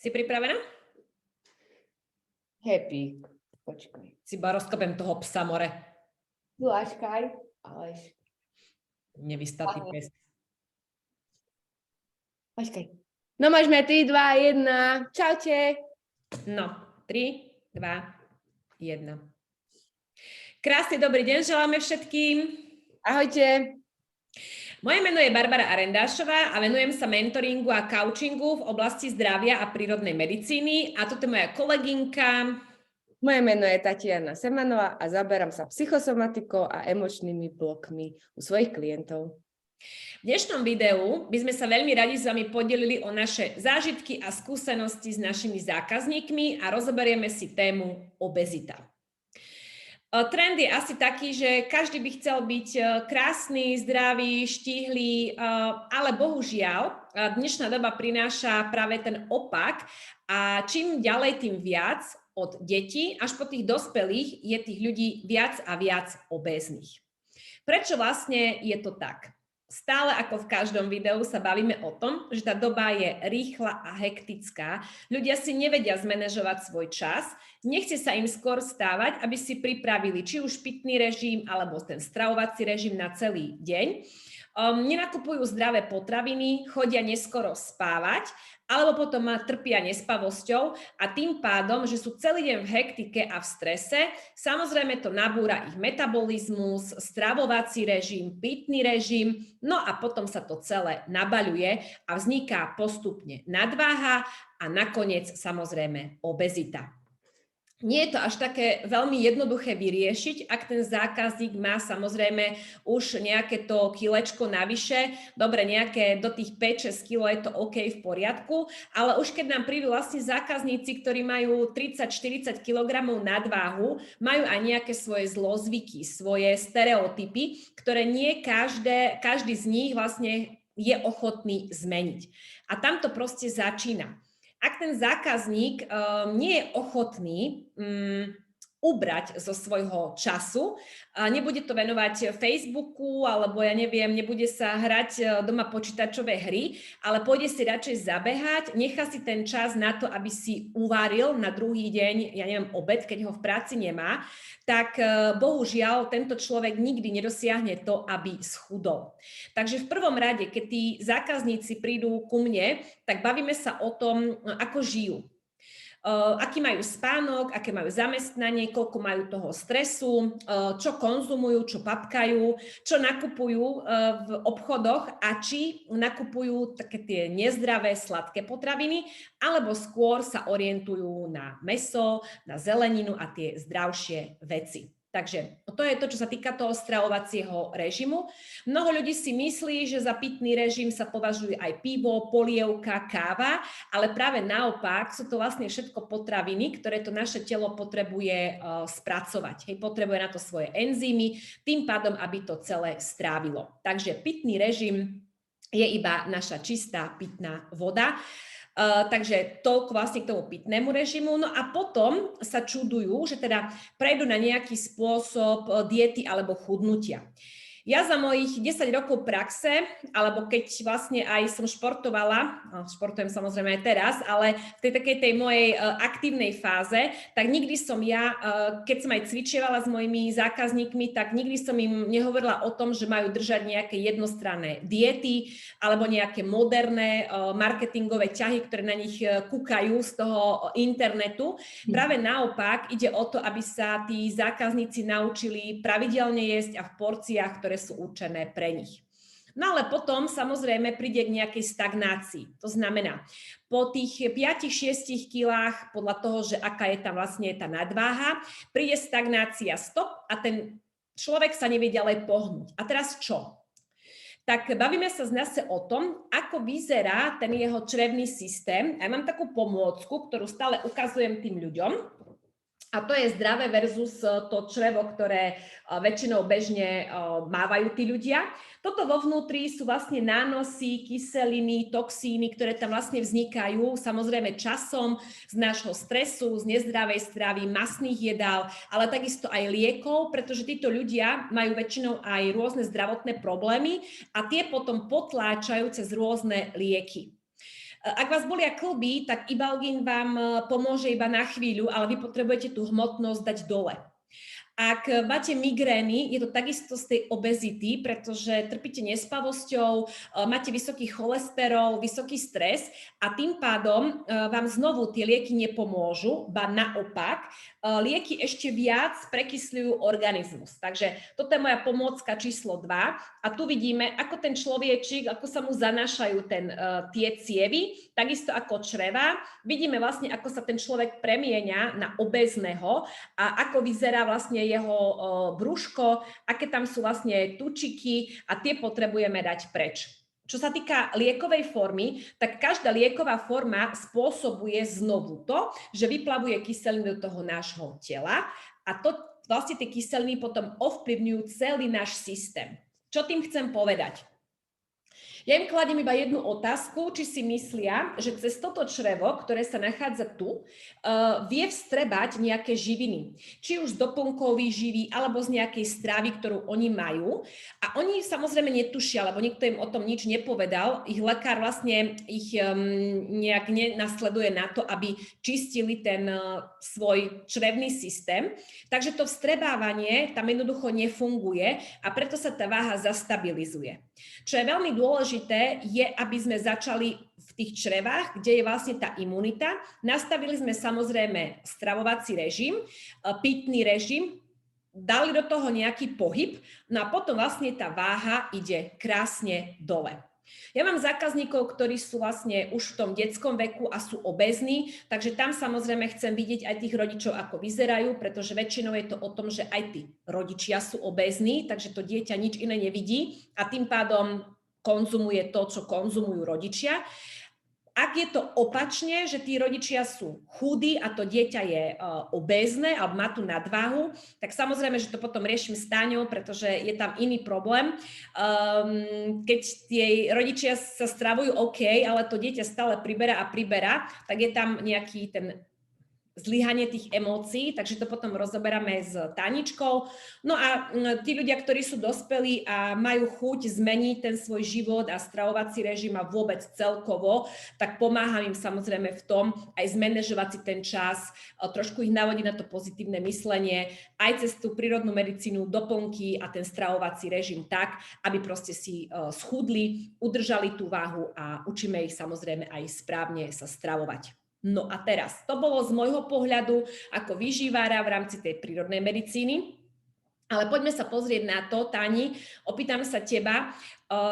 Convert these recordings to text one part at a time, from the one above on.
Si pripravená? Happy. Počkaj. Si iba rozkopem toho psa more. Láškaj, ale Nevystatý pes. počkaj. No môžeme 3, 2, 1. Čaute. No, 3, 2, 1. Krásny dobrý deň želáme všetkým. Ahojte. Moje meno je Barbara Arendášová a venujem sa mentoringu a coachingu v oblasti zdravia a prírodnej medicíny. A toto je moja kolegynka. Moje meno je Tatiana Semanová a zaberám sa psychosomatikou a emočnými blokmi u svojich klientov. V dnešnom videu by sme sa veľmi radi s vami podelili o naše zážitky a skúsenosti s našimi zákazníkmi a rozoberieme si tému obezita. Trend je asi taký, že každý by chcel byť krásny, zdravý, štíhly, ale bohužiaľ dnešná doba prináša práve ten opak a čím ďalej, tým viac od detí až po tých dospelých je tých ľudí viac a viac obéznych. Prečo vlastne je to tak? Stále ako v každom videu sa bavíme o tom, že tá doba je rýchla a hektická. Ľudia si nevedia zmanéžovať svoj čas, nechce sa im skôr stávať, aby si pripravili či už pitný režim alebo ten stravovací režim na celý deň. Nenakupujú zdravé potraviny, chodia neskoro spávať, alebo potom trpia nespavosťou a tým pádom, že sú celý deň v hektike a v strese, samozrejme to nabúra ich metabolizmus, stravovací režim, pitný režim, no a potom sa to celé nabaľuje a vzniká postupne nadváha a nakoniec samozrejme obezita. Nie je to až také veľmi jednoduché vyriešiť, ak ten zákazník má samozrejme už nejaké to kilečko navyše, dobre, nejaké do tých 5-6 kg je to OK, v poriadku, ale už keď nám prídu vlastne zákazníci, ktorí majú 30-40 kg nadváhu, majú aj nejaké svoje zlozvyky, svoje stereotypy, ktoré nie každý z nich vlastne je ochotný zmeniť. A tam to proste začína. Ak ten zákazník nie je ochotný ubrať zo svojho času, nebude to venovať Facebooku, alebo ja neviem, nebude sa hrať doma počítačové hry, ale pôjde si radšej zabehať, nechá si ten čas na to, aby si uvaril na druhý deň, ja neviem, obed, keď ho v práci nemá, tak bohužiaľ tento človek nikdy nedosiahne to, aby schudol. Takže v prvom rade, keď tí zákazníci prídu ku mne, tak bavíme sa o tom, ako žijú. Aký majú spánok, aké majú zamestnanie, koľko majú toho stresu, čo konzumujú, čo papkajú, čo nakupujú v obchodoch a či nakupujú také tie nezdravé, sladké potraviny, alebo skôr sa orientujú na mäso, na zeleninu a tie zdravšie veci. Takže to je to, čo sa týka toho stravovacieho režimu. Mnoho ľudí si myslí, že za pitný režim sa považuje aj pivo, polievka, káva, ale práve naopak sú to vlastne všetko potraviny, ktoré to naše telo potrebuje spracovať. Potrebuje na to svoje enzymy, tým pádom, aby to celé strávilo. Takže pitný režim je iba naša čistá pitná voda. Takže toľko vlastne k tomu pitnému režimu. No a potom sa čudujú, že teda prejdú na nejaký spôsob diety alebo chudnutia. Ja za mojich 10 rokov praxe, alebo keď vlastne aj som športovala, športujem samozrejme aj teraz, ale v tej takej tej mojej aktívnej fáze, tak nikdy som ja, keď som aj cvičievala s mojimi zákazníkmi, tak nikdy som im nehovorila o tom, že majú držať nejaké jednostranné diety alebo nejaké moderné marketingové ťahy, ktoré na nich kúkajú z toho internetu. Práve naopak ide o to, aby sa tí zákazníci naučili pravidelne jesť a v porciách, ktoré sú určené pre nich. No ale potom samozrejme príde k nejakej stagnácii. To znamená, po tých 5-6 kilách, podľa toho, že aká je tam vlastne tá nadváha, príde stagnácia, stop a ten človek sa nevie ďalej pohnúť. A teraz čo? Tak bavíme sa zase o tom, ako vyzerá ten jeho črevný systém. Ja mám takú pomôcku, ktorú stále ukazujem tým ľuďom. A to je zdravé versus to črevo, ktoré väčšinou bežne mávajú tí ľudia. Toto vo vnútri sú vlastne nánosy, kyseliny, toxíny, ktoré tam vlastne vznikajú samozrejme časom z nášho stresu, z nezdravej stravy, masných jedál, ale takisto aj liekov, pretože títo ľudia majú väčšinou aj rôzne zdravotné problémy a tie potom potláčajú cez rôzne lieky. Ak vás bolia kĺby, tak Ibalgín vám pomôže iba na chvíľu, ale vy potrebujete tú hmotnosť dať dole. Ak máte migrény, je to takisto z tej obezity, pretože trpíte nespavosťou, máte vysoký cholesterol, vysoký stres a tým pádom vám znovu tie lieky nepomôžu, ba naopak, lieky ešte viac prekysľujú organizmus. Takže toto je moja pomôcka číslo 2 a tu vidíme, ako ten človečik, ako sa mu zanášajú tie cievy, takisto ako čreva. Vidíme vlastne, ako sa ten človek premieňa na obézneho a ako vyzerá vlastne jeho brúško, aké tam sú vlastne tučiky a tie potrebujeme dať preč. Čo sa týka liekovej formy, tak každá lieková forma spôsobuje znovu to, že vyplavuje kyseliny do toho nášho tela a to vlastne tie kyseliny potom ovplyvňujú celý náš systém. Čo tým chcem povedať? Ja im kladiem iba jednu otázku, či si myslia, že cez toto črevo, ktoré sa nachádza tu, vie vstrebať nejaké živiny. Či už z doplnkov výživy, alebo z nejakej strávy, ktorú oni majú. A oni samozrejme netušia, lebo nikto im o tom nič nepovedal. Ich lekár vlastne ich nejak nenasleduje na to, aby čistili ten svoj črevný systém. Takže to vstrebávanie tam jednoducho nefunguje a preto sa tá váha zastabilizuje. Čo je veľmi dôležité, je, aby sme začali v tých črevách, kde je vlastne tá imunita. Nastavili sme samozrejme stravovací režim, pitný režim, dali do toho nejaký pohyb, no a potom vlastne tá váha ide krásne dole. Ja mám zákazníkov, ktorí sú vlastne už v tom detskom veku a sú obézni, takže tam samozrejme chcem vidieť aj tých rodičov, ako vyzerajú, pretože väčšinou je to o tom, že aj tí rodičia sú obézni, takže to dieťa nič iné nevidí a tým pádom konzumuje to, čo konzumujú rodičia. Ak je to opačne, že tí rodičia sú chudí a to dieťa je obézne alebo má tú nadváhu, tak samozrejme, že to potom riešim s Táňou, pretože je tam iný problém. Keď tie rodičia sa stravujú OK, ale to dieťa stále priberá a priberá, tak je tam nejaký ten zlyhanie tých emócií, takže to potom rozoberáme s Táničkou. No a tí ľudia, ktorí sú dospelí a majú chuť zmeniť ten svoj život a stravovací režim a vôbec celkovo, tak pomáham im samozrejme v tom aj zmanéžovať si ten čas, trošku ich navodiť na to pozitívne myslenie, aj cez tú prírodnú medicínu, doplnky a ten stravovací režim tak, aby proste si schudli, udržali tú váhu a učíme ich samozrejme aj správne sa stravovať. No a teraz, to bolo z môjho pohľadu ako výživára v rámci tej prírodnej medicíny. Ale poďme sa pozrieť na to, Táni, opýtam sa teba,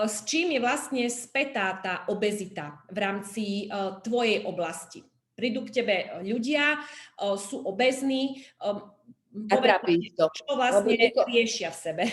s čím je vlastne spätá tá obezita v rámci tvojej oblasti? Prídu k tebe ľudia, sú obézni, a trápi to. Čo vlastne riešia v sebe?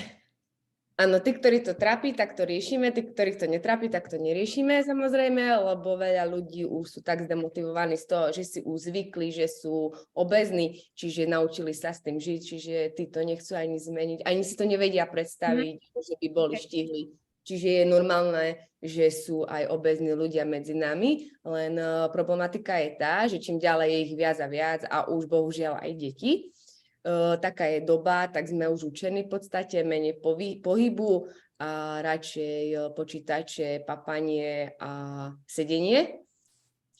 Áno, tí, ktorí to trápi, tak to riešime, tí, ktorých to netrápi, tak to neriešime samozrejme, lebo veľa ľudí už sú tak zdemotivovaní z toho, že si už zvykli, že sú obézni, čiže naučili sa s tým žiť, čiže tí to nechcú ani zmeniť, ani si to nevedia predstaviť, že by boli štihli. Čiže je normálne, že sú aj obézni ľudia medzi nami, len problematika je tá, že čím ďalej je ich viac a viac a už bohužiaľ aj deti, taká je doba, tak sme už učení v podstate menej pohybu a radšej počítače, papanie a sedenie.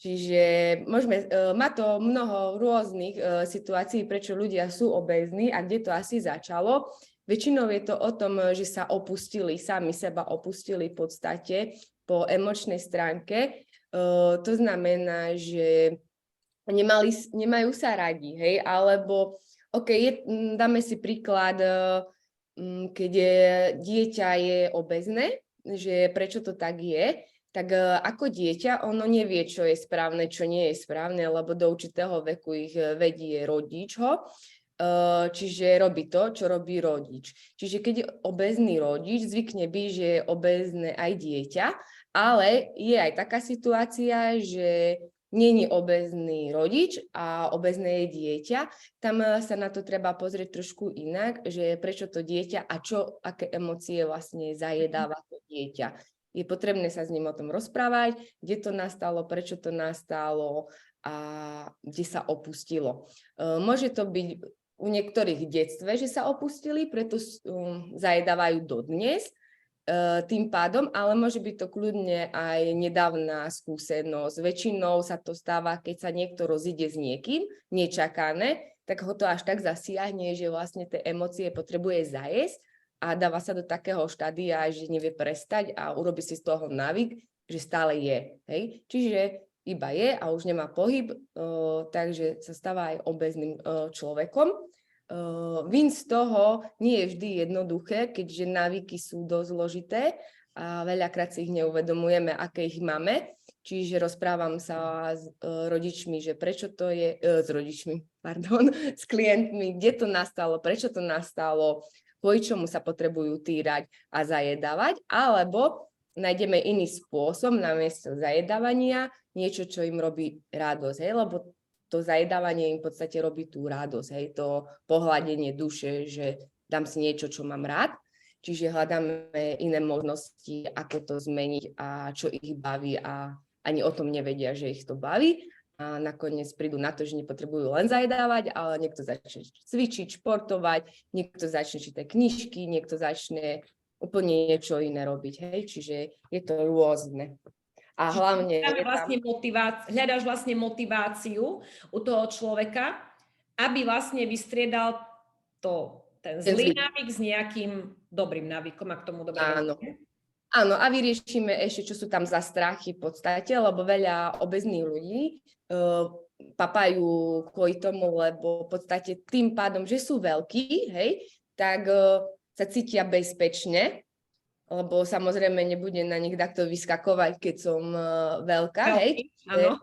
Čiže má to mnoho rôznych situácií, prečo ľudia sú obézni a kde to asi začalo. Väčšinou je to o tom, že sa opustili, sami seba opustili v podstate po emočnej stránke. To znamená, že nemajú sa radi, hej, alebo dáme si príklad, keď dieťa je obézne, že prečo to tak je, tak ako dieťa ono nevie, čo je správne, čo nie je správne, lebo do určitého veku ich vedie rodič ho, čiže robí to, čo robí rodič. Čiže keď je obézny rodič, zvykne byť, že je obézne aj dieťa, ale je aj taká situácia, že nie je obézny rodič a obézne je dieťa, tam sa na to treba pozrieť trošku inak, že prečo to dieťa a aké emócie vlastne zajedáva to dieťa. Je potrebné sa s ním o tom rozprávať, kde to nastalo, prečo to nastalo a kde sa opustilo. Môže to byť u niektorých v detstve, že sa opustili, preto zajedávajú dodnes. tým pádom, ale môže byť to kľudne aj nedávna skúsenosť. Väčšinou sa to stáva, keď sa niekto rozíde s niekým, nečakané, tak ho to až tak zasiahne, že vlastne tie emócie potrebuje zajesť a dáva sa do takého štádia, že nevie prestať a urobí si z toho návyk, že stále je. Hej? Čiže iba je a už nemá pohyb, takže sa stáva aj obezným človekom. Vín z toho nie je vždy jednoduché, keďže návyky sú dosť zložité a veľakrát si ich neuvedomujeme, aké ich máme. Čiže rozprávam sa s rodičmi, že prečo to je, s klientmi, kde to nastalo, prečo to nastalo, kvôli čomu sa potrebujú týrať a zajedávať, alebo nájdeme iný spôsob namiesto zajedávania, niečo, čo im robí radosť, hej, lebo to zajedávanie im v podstate robí tú radosť, hej, to pohľadenie duše, že dám si niečo, čo mám rád. Čiže hľadáme iné možnosti, ako to zmeniť a čo ich baví a ani o tom nevedia, že ich to baví. A nakoniec prídu na to, že nepotrebujú len zajedávať, ale niekto začne cvičiť, športovať, niekto začne čítať knižky, niekto začne úplne niečo iné robiť. Hej? Čiže je to rôzne. A hlavne hľadáš vlastne motiváciu u toho človeka, aby vlastne vystriedal ten zlý návyk s nejakým dobrým návykom, ak tomu dobre rozumiem. Áno, a vyriešime ešte, čo sú tam za strachy v podstate, lebo veľa obezných ľudí papajú kvôli tomu, lebo v podstate tým pádom, že sú veľkí, hej, tak sa cítia bezpečne, lebo samozrejme nebude na nich takto vyskakovať, keď som veľká, hej. Áno.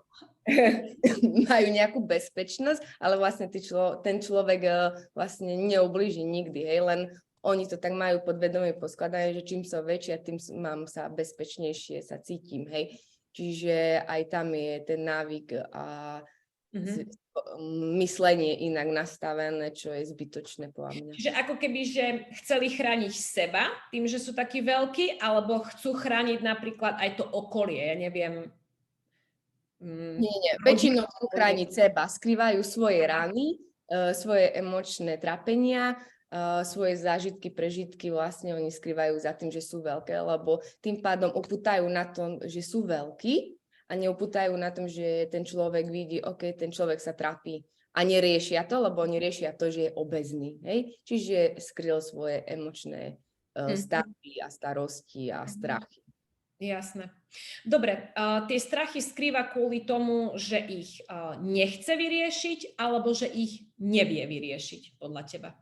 Majú nejakú bezpečnosť, ale vlastne ten človek vlastne neublíži nikdy, hej, len oni to tak majú podvedomie poskladané, že čím som väčšia, tým mám sa bezpečnejšie sa cítim, hej. Čiže aj tam je ten návyk a myslenie inak nastavené, čo je zbytočné podľa mňa. Čiže ako keby, že chceli chrániť seba tým, že sú takí veľkí, alebo chcú chrániť napríklad aj to okolie, ja neviem. Nie, väčšinou chcú chrániť seba, skrývajú svoje rany, svoje emočné trápenia, svoje zážitky, prežitky vlastne oni skrývajú za tým, že sú veľké, lebo tým pádom upútajú na tom, že sú veľkí a neupútajú na tom, že ten človek vidí, OK, ten človek sa trápi a neriešia to, lebo oni riešia to, že je obezný, hej? Čiže skryl svoje emočné stavy a starosti a strachy. Jasné. Dobre, tie strachy skrýva kvôli tomu, že ich nechce vyriešiť, alebo že ich nevie vyriešiť, podľa teba?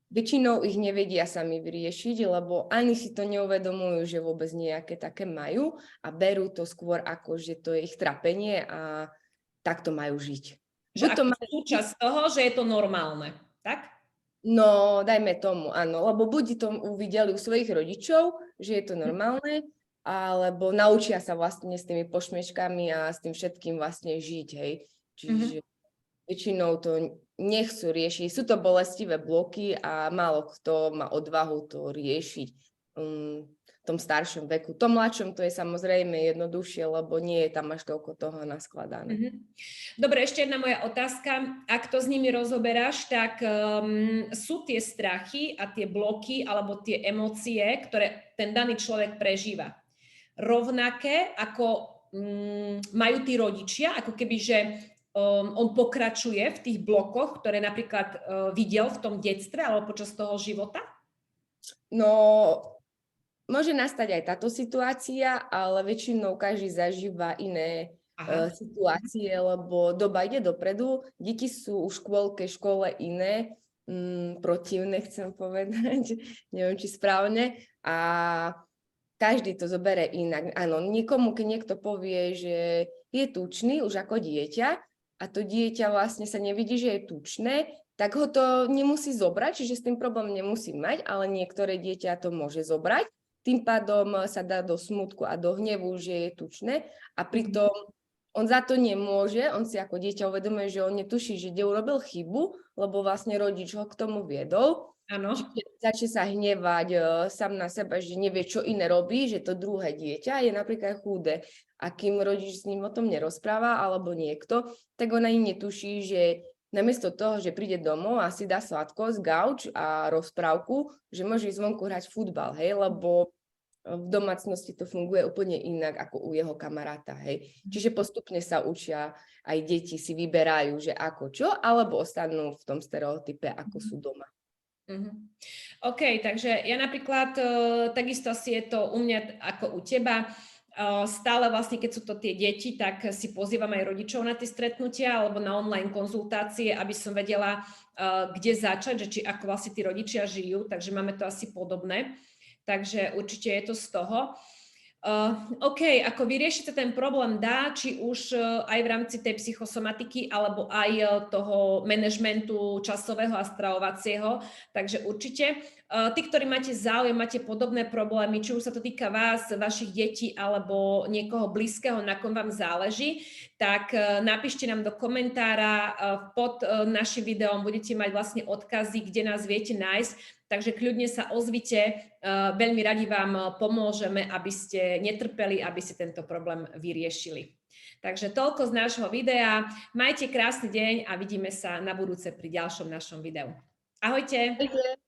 Väčšinou ich nevedia sami vyriešiť, lebo ani si to neuvedomujú, že vôbec nejaké také majú a berú to skôr ako, že to je ich trápenie a takto majú žiť. Že ako súčasť toho, že je to normálne, tak? No, dajme tomu, áno, lebo buď to uvideli u svojich rodičov, že je to normálne, alebo naučia sa vlastne s tými pošmieškami a s tým všetkým vlastne žiť, hej. Čiže väčšinou to nechcú riešiť. Sú to bolestivé bloky a málo kto má odvahu to riešiť v tom staršom veku. V tom mladšom to je samozrejme jednoduchšie, lebo nie je tam až toľko toho naskladané. Dobre, ešte jedna moja otázka. Ak to s nimi rozoberáš, tak sú tie strachy a tie bloky alebo tie emócie, ktoré ten daný človek prežíva, rovnaké ako majú tí rodičia, ako keby, že on pokračuje v tých blokoch, ktoré napríklad videl v tom detstve alebo počas toho života? No, môže nastať aj táto situácia, ale väčšinou každý zažíva iné situácie, lebo doba ide dopredu, deti sú už v škole iné, protivné chcem povedať, neviem, či správne, a každý to zobere inak. Áno, niekomu, keď niekto povie, že je tučný už ako dieťa, a to dieťa vlastne sa nevidí, že je tučné, tak ho to nemusí zobrať, čiže s tým problém nemusí mať, ale niektoré dieťa to môže zobrať. Tým pádom sa dá do smútku a do hnevu, že je tučné a pritom on za to nemôže, on si ako dieťa uvedomuje, že on netuší, že kde urobil chybu, lebo vlastne rodič ho k tomu viedol. Áno. Čiže začne sa hnevať sám na seba, že nevie, čo iné robí, že to druhé dieťa je napríklad chudé. A kým rodič s ním o tom nerozpráva, alebo niekto, tak on ani netuší, že namiesto toho, že príde domov a si dá sladkosť, gauč a rozprávku, že môže ísť vonku hrať futbal, hej, lebo v domácnosti to funguje úplne inak ako u jeho kamaráta, hej. Čiže postupne sa učia, aj deti si vyberajú, že ako čo, alebo ostanú v tom stereotype, ako sú doma. OK, takže ja napríklad, takisto asi je to u mňa ako u teba, stále vlastne, keď sú to tie deti, tak si pozývam aj rodičov na tie stretnutia alebo na online konzultácie, aby som vedela, kde začať, že či ako vlastne tí rodičia žijú, takže máme to asi podobné. Takže určite je to z toho. OK, ako vyriešite ten problém dá, či už aj v rámci tej psychosomatiky, alebo aj toho manažmentu časového a stravovacieho. Takže určite. Tí, ktorí máte záujem, máte podobné problémy, či už sa to týka vás, vašich detí, alebo niekoho blízkeho, na kom vám záleží, tak napíšte nám do komentára pod našim videom, budete mať vlastne odkazy, kde nás viete nájsť. Takže kľudne sa ozvite, veľmi radi vám pomôžeme, aby ste netrpeli, aby ste tento problém vyriešili. Takže toľko z nášho videa. Majte krásny deň a vidíme sa na budúce pri ďalšom našom videu. Ahojte! Ahojte.